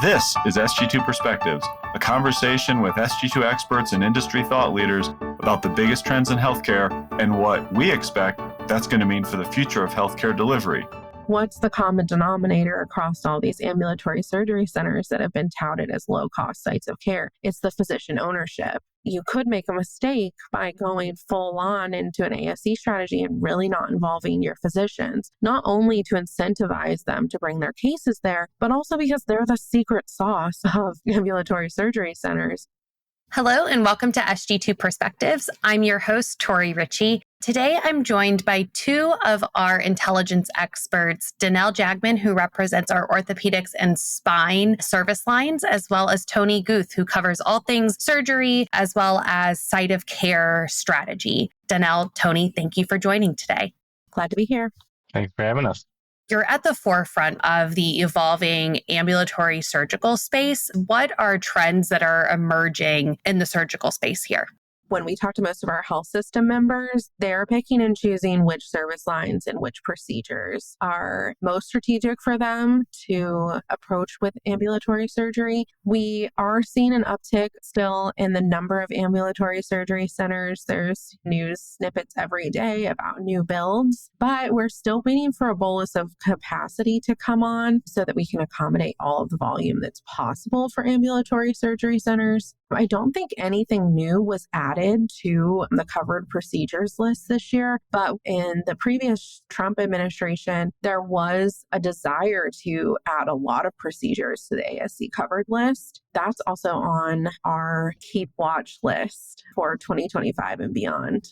This is Sg2 Perspectives, a conversation with Sg2 experts and industry thought leaders about the biggest trends in healthcare and what we expect that's going to mean for the future of healthcare delivery. What's the common denominator across all these ambulatory surgery centers that have been touted as low-cost sites of care? It's the physician ownership. You could make a mistake by going full on into an ASC strategy and really not involving your physicians, not only to incentivize them to bring their cases there, but also because they're the secret sauce of ambulatory surgery centers. Hello and welcome to Sg2 Perspectives. I'm your host, Tori Richie. Today, I'm joined by two of our intelligence experts, Donnelle Jageman, who represents our orthopedics and spine service lines, as well as Tony Guth, who covers all things surgery, as well as site of care strategy. Donnelle, Tony, thank you for joining today. Glad to be here. Thanks for having us. You're at the forefront of the evolving ambulatory surgical space. What are trends that are emerging in the surgical space here? When we talk to most of our health system members, they're picking and choosing which service lines and which procedures are most strategic for them to approach with ambulatory surgery. We are seeing an uptick still in the number of ambulatory surgery centers. There's news snippets every day about new builds, but we're still waiting for a bolus of capacity to come on so that we can accommodate all of the volume that's possible for ambulatory surgery centers. I don't think anything new was added to the covered procedures list this year, but in the previous Trump administration, there was a desire to add a lot of procedures to the ASC covered list. That's also on our keep watch list for 2025 and beyond.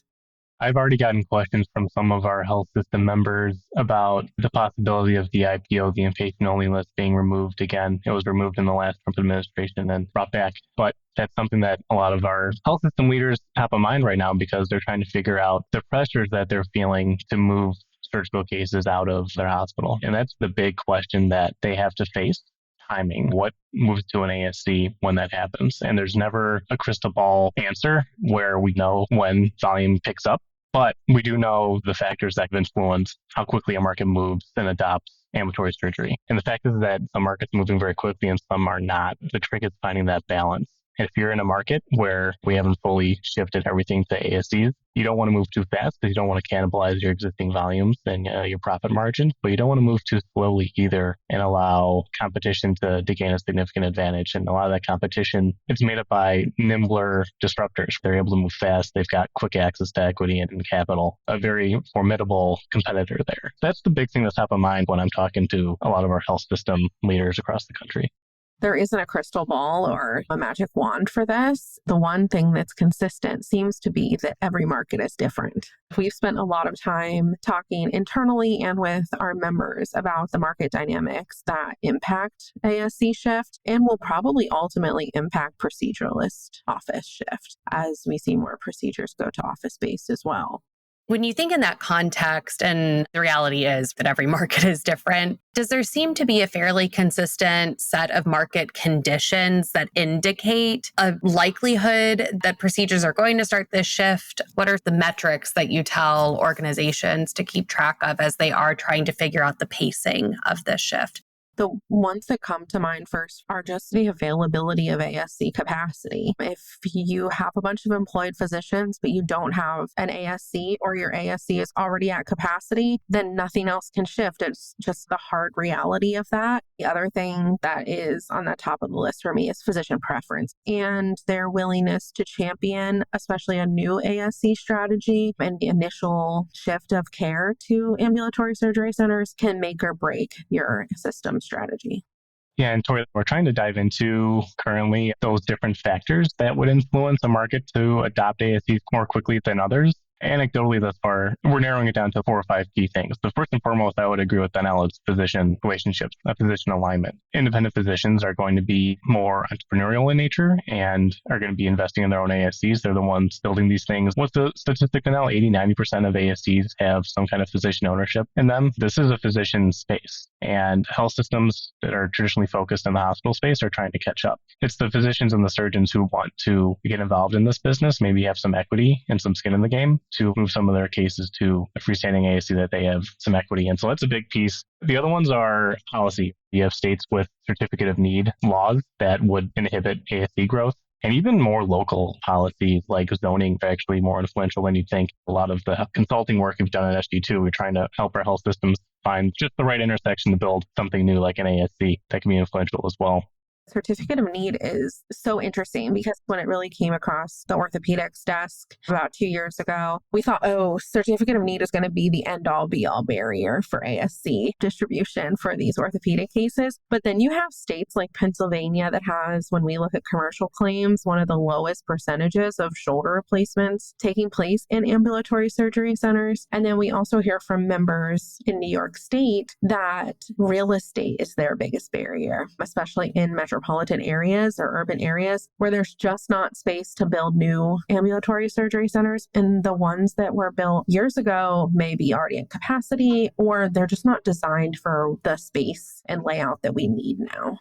I've already gotten questions from some of our health system members about the possibility of the IPO, the inpatient-only list, being removed again. It was removed in the last Trump administration and brought back. But that's something that a lot of our health system leaders have in mind right now because they're trying to figure out the pressures that they're feeling to move surgical cases out of their hospital. And that's the big question that they have to face. Timing. What moves to an ASC when that happens? And there's never a crystal ball answer where we know when volume picks up, but we do know the factors that influence how quickly a market moves and adopts ambulatory surgery. And the fact is that some markets are moving very quickly and some are not. The trick is finding that balance. If you're in a market where we haven't fully shifted everything to ASCs, you don't want to move too fast because you don't want to cannibalize your existing volumes and your profit margins, but you don't want to move too slowly either and allow competition to gain a significant advantage. And a lot of that competition is made up by nimbler disruptors. They're able to move fast. They've got quick access to equity and capital, a very formidable competitor there. That's the big thing that's top of mind when I'm talking to a lot of our health system leaders across the country. There isn't a crystal ball or a magic wand for this. The one thing that's consistent seems to be that every market is different. We've spent a lot of time talking internally and with our members about the market dynamics that impact ASC shift and will probably ultimately impact proceduralist office shift as we see more procedures go to office-based as well. When you think in that context, and the reality is that every market is different, does there seem to be a fairly consistent set of market conditions that indicate a likelihood that procedures are going to start this shift? What are the metrics that you tell organizations to keep track of as they are trying to figure out the pacing of this shift? The ones that come to mind first are just the availability of ASC capacity. If you have a bunch of employed physicians, but you don't have an ASC or your ASC is already at capacity, then nothing else can shift. It's just the hard reality of that. The other thing that is on the top of the list for me is physician preference and their willingness to champion, especially a new ASC strategy and the initial shift of care to ambulatory surgery centers can make or break your system strategy. Yeah, and Tori, we're trying to dive into currently those different factors that would influence a market to adopt ASCs more quickly than others. Anecdotally, thus far, we're narrowing it down to 4 or 5 key things. The first and foremost, I would agree with Donnelle, is physician relationships, physician alignment. Independent physicians are going to be more entrepreneurial in nature and are going to be investing in their own ASCs. They're the ones building these things. What's the statistic now? 80-90% of ASCs have some kind of physician ownership in them. This is a physician space. And health systems that are traditionally focused in the hospital space are trying to catch up. It's the physicians and the surgeons who want to get involved in this business, maybe have some equity and some skin in the game to move some of their cases to a freestanding ASC that they have some equity in. So that's a big piece. The other ones are policy. You have states with certificate of need laws that would inhibit ASC growth. And even more local policies like zoning are actually more influential than you think. A lot of the consulting work we've done at SG2, we're trying to help our health systems find just the right intersection to build something new like an ASC that can be influential as well. Certificate of need is so interesting because when it really came across the orthopedics desk about 2 years ago, we thought, certificate of need is going to be the end all be all barrier for ASC distribution for these orthopedic cases. But then you have states like Pennsylvania that has, when we look at commercial claims, one of the lowest percentages of shoulder replacements taking place in ambulatory surgery centers. And then we also hear from members in New York State that real estate is their biggest barrier, especially in metropolitan areas or urban areas where there's just not space to build new ambulatory surgery centers. And the ones that were built years ago may be already at capacity, or they're just not designed for the space and layout that we need now.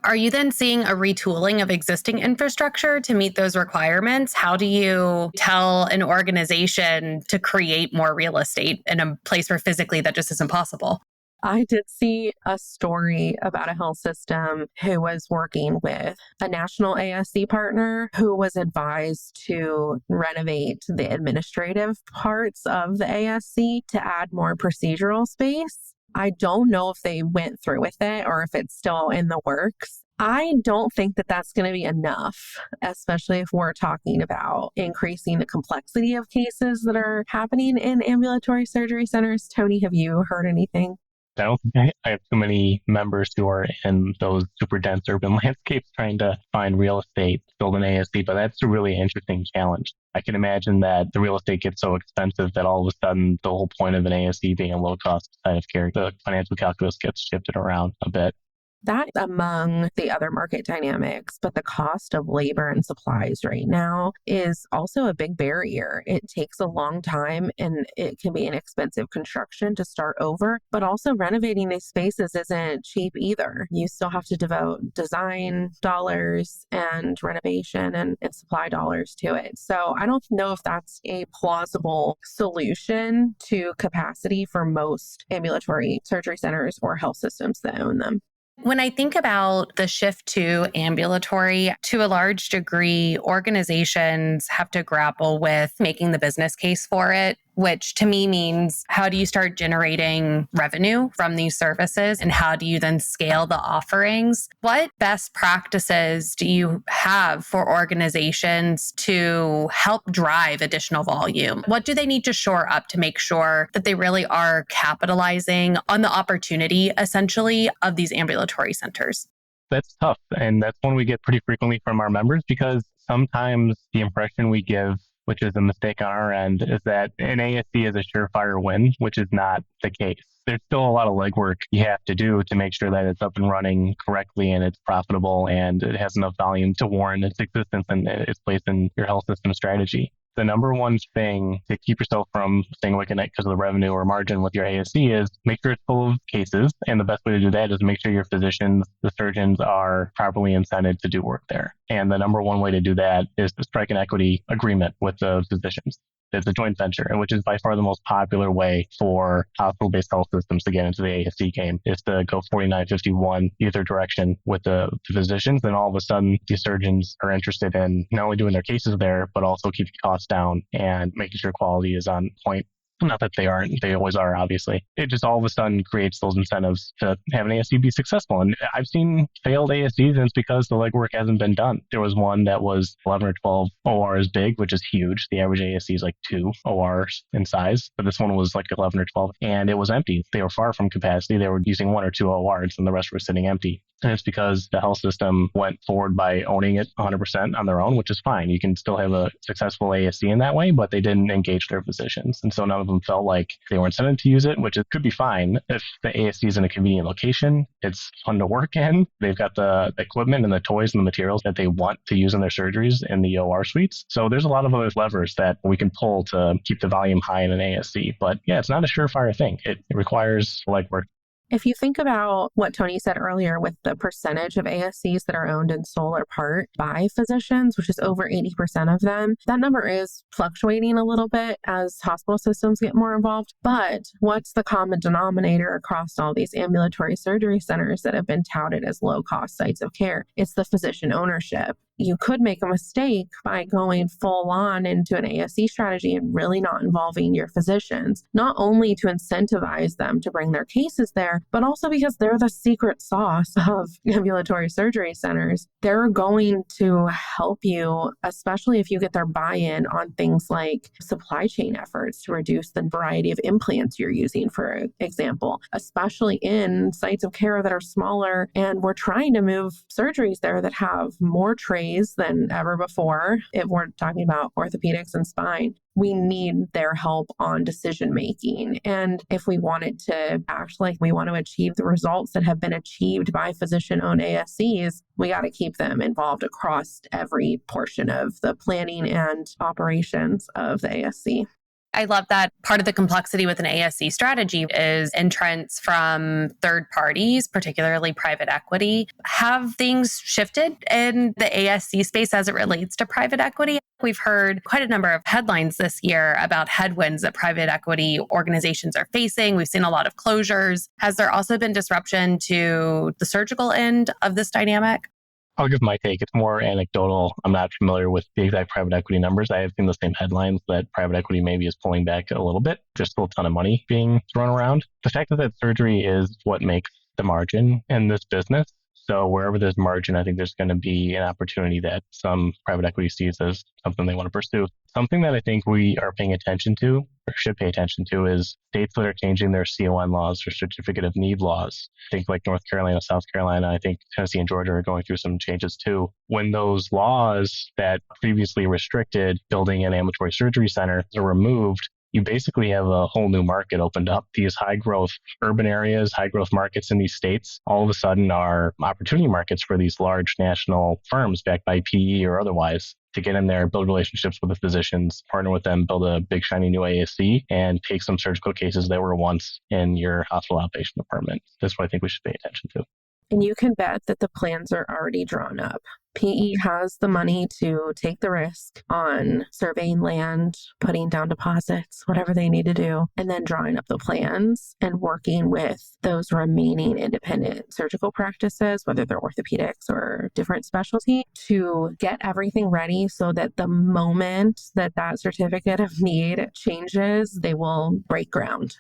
Are you then seeing a retooling of existing infrastructure to meet those requirements? How do you tell an organization to create more real estate in a place where physically that just isn't possible? I did see a story about a health system who was working with a national ASC partner who was advised to renovate the administrative parts of the ASC to add more procedural space. I don't know if they went through with it or if it's still in the works. I don't think that that's going to be enough, especially if we're talking about increasing the complexity of cases that are happening in ambulatory surgery centers. Tony, have you heard anything? I don't think I have too many members who are in those super dense urban landscapes trying to find real estate to build an ASC, but that's a really interesting challenge. I can imagine that the real estate gets so expensive that all of a sudden the whole point of an ASC being a low-cost site of care, the financial calculus gets shifted around a bit. That's among the other market dynamics, but the cost of labor and supplies right now is also a big barrier. It takes a long time and it can be an expensive construction to start over, but also renovating these spaces isn't cheap either. You still have to devote design dollars and renovation and supply dollars to it. So I don't know if that's a plausible solution to capacity for most ambulatory surgery centers or health systems that own them. When I think about the shift to ambulatory, to a large degree, organizations have to grapple with making the business case for it, which to me means how do you start generating revenue from these services and how do you then scale the offerings? What best practices do you have for organizations to help drive additional volume? What do they need to shore up to make sure that they really are capitalizing on the opportunity, essentially, of these ambulatory centers? That's tough. And that's one we get pretty frequently from our members because sometimes the impression we give, which is a mistake on our end, is that an ASC is a surefire win, which is not the case. There's still a lot of legwork you have to do to make sure that it's up and running correctly and it's profitable and it has enough volume to warrant its existence and its place in your health system strategy. The number one thing to keep yourself from staying awake at night because of the revenue or margin with your ASC is make sure it's full of cases. And the best way to do that is make sure your physicians, the surgeons, are properly incented to do work there. And the number one way to do that is to strike an equity agreement with the physicians. It's a joint venture, and which is by far the most popular way for hospital-based health systems to get into the ASC game, is to go 49-51 either direction with the physicians. Then all of a sudden, the surgeons are interested in not only doing their cases there, but also keeping costs down and making sure quality is on point. Not that they aren't, they always are, obviously. It just all of a sudden creates those incentives to have an ASC be successful. And I've seen failed ASCs, and it's because the legwork hasn't been done. There was one that was 11 or 12 ORs big, which is huge. The average ASC is like 2 ORs in size, but this one was like 11 or 12, and it was empty. They were far from capacity. They were using 1 or 2 ORs, and the rest were sitting empty. And it's because the health system went forward by owning it 100% on their own, which is fine. You can still have a successful ASC in that way, but they didn't engage their physicians. And so none of them felt like they were incented to use it, which it could be fine if the ASC is in a convenient location. It's fun to work in. They've got the equipment and the toys and the materials that they want to use in their surgeries in the OR suites. So there's a lot of other levers that we can pull to keep the volume high in an ASC. But yeah, it's not a surefire thing. It requires legwork. If you think about what Tony said earlier with the percentage of ASCs that are owned in sole or part by physicians, which is over 80% of them, that number is fluctuating a little bit as hospital systems get more involved. But what's the common denominator across all these ambulatory surgery centers that have been touted as low-cost sites of care? It's the physician ownership. You could make a mistake by going full on into an ASC strategy and really not involving your physicians, not only to incentivize them to bring their cases there, but also because they're the secret sauce of ambulatory surgery centers. They're going to help you, especially if you get their buy-in on things like supply chain efforts to reduce the variety of implants you're using, for example, especially in sites of care that are smaller. And we're trying to move surgeries there that have more trays than ever before. If we're talking about orthopedics and spine, we need their help on decision making. And if we wanted to act like we want to achieve the results that have been achieved by physician-owned ASCs, we got to keep them involved across every portion of the planning and operations of the ASC. I love that part of the complexity with an ASC strategy is entrance from third parties, particularly private equity. Have things shifted in the ASC space as it relates to private equity? We've heard quite a number of headlines this year about headwinds that private equity organizations are facing. We've seen a lot of closures. Has there also been disruption to the surgical end of this dynamic? I'll give my take. It's more anecdotal. I'm not familiar with the exact private equity numbers. I have seen the same headlines that private equity maybe is pulling back a little bit. There's still a ton of money being thrown around. The fact that surgery is what makes the margin in this business. So wherever there's margin, I think there's going to be an opportunity that some private equity sees as something they want to pursue. Something that I think we are paying attention to, or should pay attention to, is states that are changing their CON laws or certificate of need laws. I think like North Carolina, South Carolina, I think Tennessee and Georgia are going through some changes too. When those laws that previously restricted building an ambulatory surgery center are removed, you basically have a whole new market opened up. These high growth urban areas, high growth markets in these states, all of a sudden are opportunity markets for these large national firms backed by PE or otherwise to get in there, build relationships with the physicians, partner with them, build a big shiny new ASC, and take some surgical cases that were once in your hospital outpatient department. That's what I think we should pay attention to. And you can bet that the plans are already drawn up. PE has the money to take the risk on surveying land, putting down deposits, whatever they need to do, and then drawing up the plans and working with those remaining independent surgical practices, whether they're orthopedics or different specialty, to get everything ready so that the moment that certificate of need changes, they will break ground.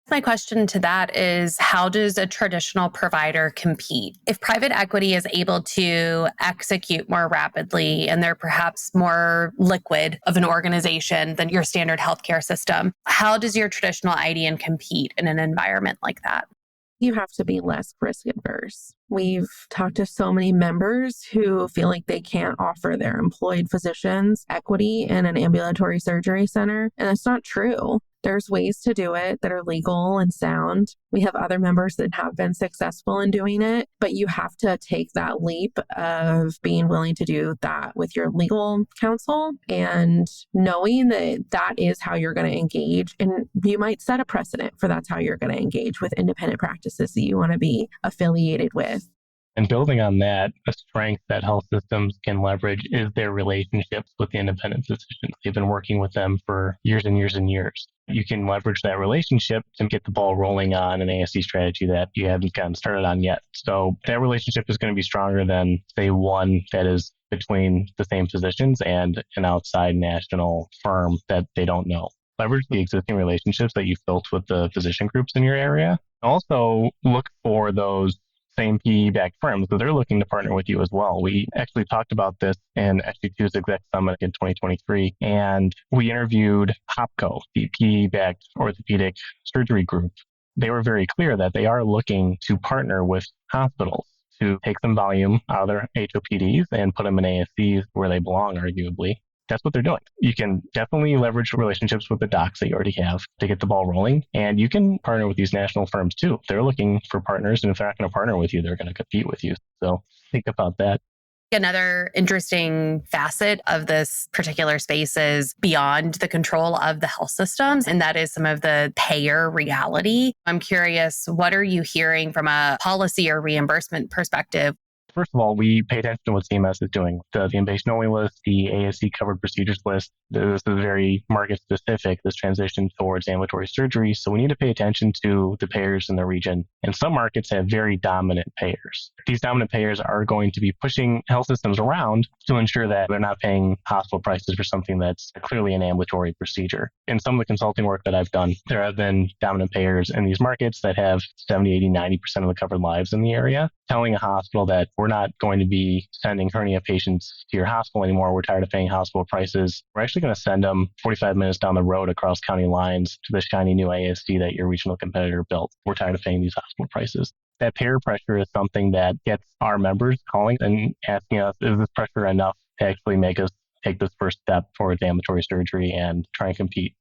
My question to that is, how does a traditional provider compete? If private equity is able to execute more rapidly and they're perhaps more liquid of an organization than your standard healthcare system, how does your traditional IDN compete in an environment like that? You have to be less risk adverse. We've talked to so many members who feel like they can't offer their employed physicians equity in an ambulatory surgery center, and that's not true. There's ways to do it that are legal and sound. We have other members that have been successful in doing it, but you have to take that leap of being willing to do that with your legal counsel and knowing that that is how you're going to engage. And you might set a precedent for that's how you're going to engage with independent practices that you want to be affiliated with. And building on that, a strength that health systems can leverage is their relationships with the independent physicians. They've been working with them for years and years and years. You can leverage that relationship to get the ball rolling on an ASC strategy that you haven't gotten started on yet. So that relationship is going to be stronger than, say, one that is between the same physicians and an outside national firm that they don't know. Leverage the existing relationships that you've built with the physician groups in your area. Also, look for those same PE-backed firms, because they're looking to partner with you as well. We actually talked about this in Sg2's Exec Summit in 2023, and we interviewed HOPCO, the PE-backed orthopedic surgery group. They were very clear that they are looking to partner with hospitals to take some volume out of their HOPDs and put them in ASCs where they belong, arguably. That's what they're doing. You can definitely leverage relationships with the docs that you already have to get the ball rolling. And you can partner with these national firms too. They're looking for partners. And if they're not going to partner with you, they're going to compete with you. So think about that. Another interesting facet of this particular space is beyond the control of the health systems, and that is some of the payer reality. I'm curious, what are you hearing from a policy or reimbursement perspective? First of all, we pay attention to what CMS is doing. The inpatient-only list, the ASC covered procedures list, this is very market-specific, this transition towards ambulatory surgery. So we need to pay attention to the payers in the region. And some markets have very dominant payers. These dominant payers are going to be pushing health systems around to ensure that they're not paying hospital prices for something that's clearly an ambulatory procedure. In some of the consulting work that I've done, there have been dominant payers in these markets that have 70, 80, 90% of the covered lives in the area, telling a hospital that we're not going to be sending hernia patients to your hospital anymore. We're tired of paying hospital prices. We're actually going to send them 45 minutes down the road across county lines to the shiny new ASC that your regional competitor built. We're tired of paying these hospital prices. That payer pressure is something that gets our members calling and asking us, is this pressure enough to actually make us take this first step towards ambulatory surgery and try and compete?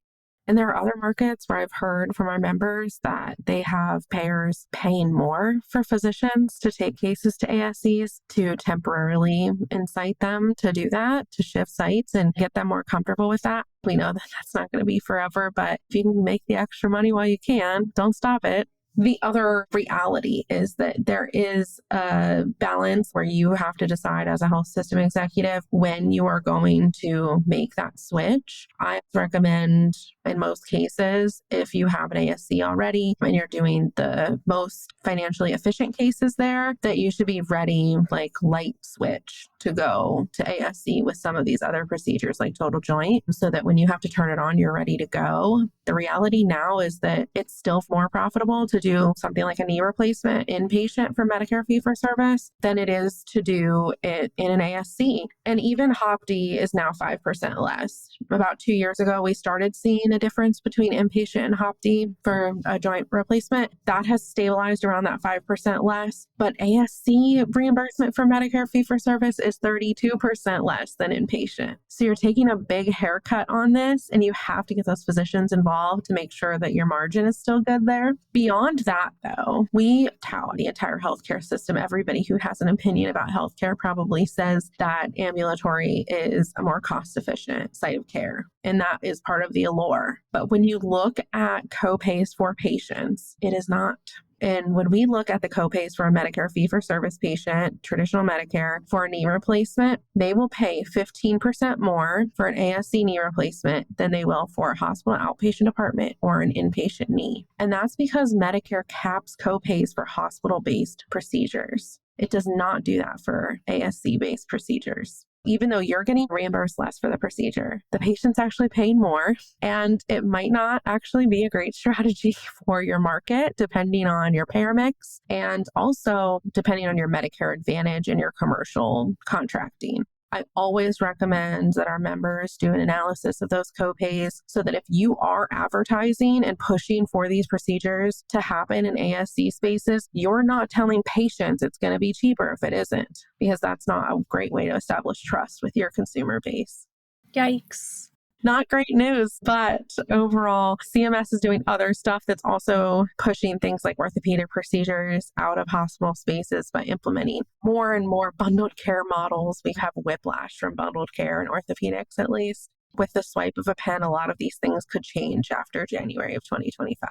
And there are other markets where I've heard from our members that they have payers paying more for physicians to take cases to ASCs to temporarily incite them to do that, to shift sites and get them more comfortable with that. We know that that's not going to be forever, but if you can make the extra money while you can, don't stop it. The other reality is that there is a balance where you have to decide as a health system executive when you are going to make that switch. I recommend in most cases, if you have an ASC already and you're doing the most financially efficient cases there, that you should be ready, like light switch, to go to ASC with some of these other procedures like total joint, so that when you have to turn it on, you're ready to go. The reality now is that it's still more profitable to do something like a knee replacement inpatient for Medicare fee-for-service than it is to do it in an ASC. And even HOPD is now 5% less. About 2 years ago, we started seeing a difference between inpatient and HOPD for a joint replacement. That has stabilized around that 5% less. But ASC reimbursement for Medicare fee-for-service is 32% less than inpatient. So you're taking a big haircut on this, and you have to get those physicians involved to make sure that your margin is still good there. Beyond that, though, we tout the entire healthcare system. Everybody who has an opinion about healthcare probably says that ambulatory is a more cost-efficient site of care, and that is part of the allure. But when you look at co-pays for patients, it is not. And when we look at the copays for a Medicare fee-for-service patient, traditional Medicare, for a knee replacement, they will pay 15% more for an ASC knee replacement than they will for a hospital outpatient department or an inpatient knee. And that's because Medicare caps copays for hospital-based procedures. It does not do that for ASC-based procedures. Even though you're getting reimbursed less for the procedure, the patient's actually paying more, and it might not actually be a great strategy for your market, depending on your payer mix and also depending on your Medicare Advantage and your commercial contracting. I always recommend that our members do an analysis of those copays so that if you are advertising and pushing for these procedures to happen in ASC spaces, you're not telling patients it's going to be cheaper if it isn't, because that's not a great way to establish trust with your consumer base. Yikes. Not great news, but overall, CMS is doing other stuff that's also pushing things like orthopedic procedures out of hospital spaces by implementing more and more bundled care models. We have whiplash from bundled care in orthopedics, at least. With the swipe of a pen, a lot of these things could change after January of 2025.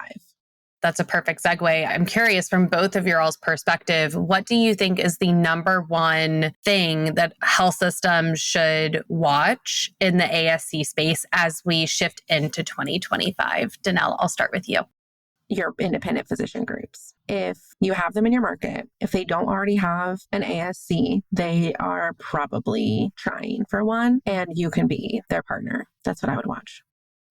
That's a perfect segue. I'm curious, from both of your all's perspective, what do you think is the number one thing that health systems should watch in the ASC space as we shift into 2025? Donnelle, I'll start with you. Your independent physician groups. If you have them in your market, if they don't already have an ASC, they are probably trying for one, and you can be their partner. That's what I would watch.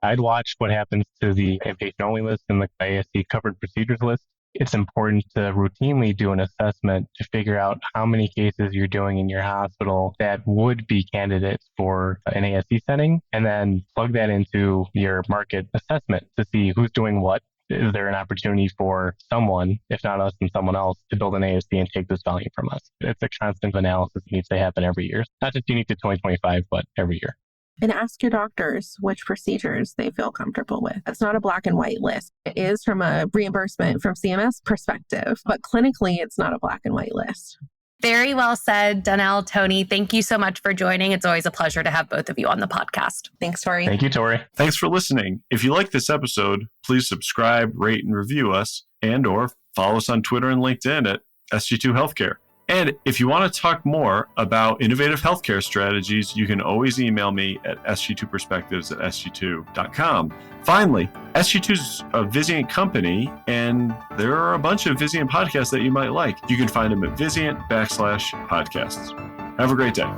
I'd watch what happens to the inpatient-only list and the ASC covered procedures list. It's important to routinely do an assessment to figure out how many cases you're doing in your hospital that would be candidates for an ASC setting, and then plug that into your market assessment to see who's doing what. Is there an opportunity for someone, if not us and someone else, to build an ASC and take this value from us? It's a constant analysis that needs to happen every year. Not just unique to 2025, but every year. And ask your doctors which procedures they feel comfortable with. It's not a black and white list. It is from a reimbursement from CMS perspective, but clinically, it's not a black and white list. Very well said, Donnelle, Tony. Thank you so much for joining. It's always a pleasure to have both of you on the podcast. Thanks, Tori. Thank you, Tori. Thanks for listening. If you like this episode, please subscribe, rate, and review us, and or follow us on Twitter and LinkedIn at SG2 Healthcare. And if you want to talk more about innovative healthcare strategies, you can always email me at sg2perspectives@sg2.com. Finally, SG2 is a Vizient company, and there are a bunch of Vizient podcasts that you might like. You can find them at Vizient /podcasts. Have a great day.